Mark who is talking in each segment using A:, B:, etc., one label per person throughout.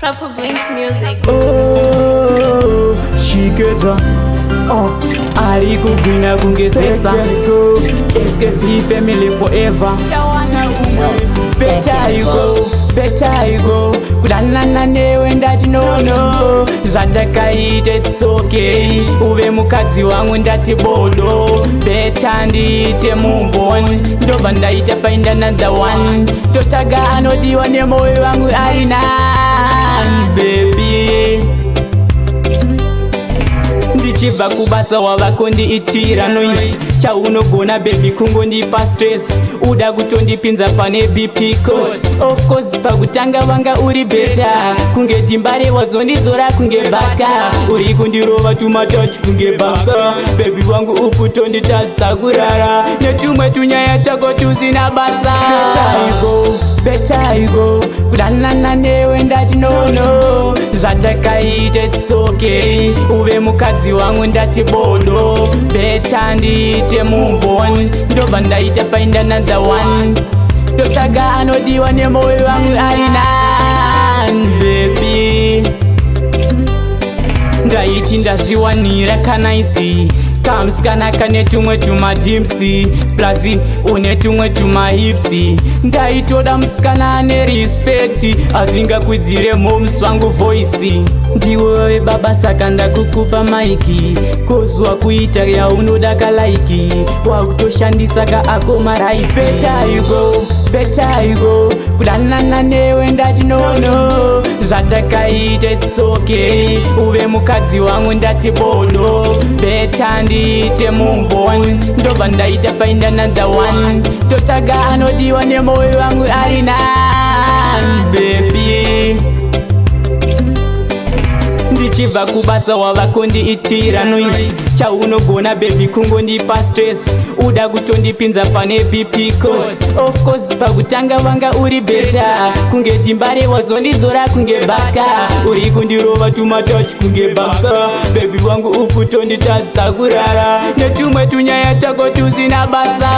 A: Proper Brings Music.
B: Oh, shiketa ari kugwina kungezesa SKV family forever. Better you go kudanana newe ndati nono zvatakaite it's okay uve mukadzi wangu ndati bodo better ndiite move on ndobva ndaita find another one totaga anodiwa nemoyo wangu aina baby ndichibva kubasa wavakondiitira noise chaunogona baby kungondipa stress uda kutondipinza pane bp cause of course pakutanga vanga uri beta kunge timbare wazondizora kunge baka uri kundirova tumatouch kunge baka baby wangu ukutonditadza kurara netumwe tunyaya tako tusina basa better you go kudanana newe ndati nono zvatakaite it's okay uve mukadzi wangu ndati bodo better ndiite move on ndobva ndaita find another one ndotsvaga anodiwa nemoyo wangu aina baby ndaiti ndazviwanira kana izi kamsikanaka netumwe tumadimsi plazi une tumwe tumahipsi ndaitoda musikana ane respekti asingakwiddzire moms wangu voisi ndiwewe baba saka ndakukupa maiki kozwa kuita yaunoda kalaiki wakutoshandisa kaakoma right better you go kudanana newe ndati nono zvatakaite it's okay uve mukadzi wangu ndati bodo better ndiite move on ndobva ndaita find another one totaga anodiwa nemoyo wangu arina baby ndichibva kubasa wavakondiitira noise chaunogona baby kungondipa stress uda kutondipinza pane bp cause of course pakutanga vanga uri beta kunge timbare wazondizora kunge baka uri kundirova tumatouch kunge baka baby wangu ukutonditadza kurara netumwe tunyaya tako tusina basa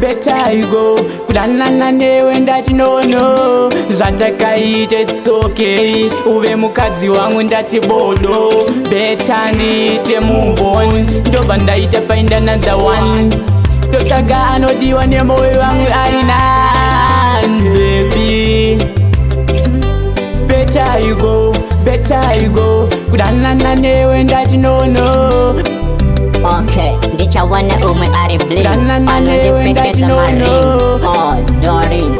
B: better you go kudanana newe ndati nono zvatakaite it's okay uve mukadzi wangu ndati bodo better ndiite move on ndobva ndaita find another one ndotsvaga anodiwa nemoyo wangu aina baby better you go kudanana newe ndati nono.
C: Okay, ndichawana umwe ari blink
B: Danana newe ndati
C: anodipfekeza
B: nono.
C: maring oh, Doreen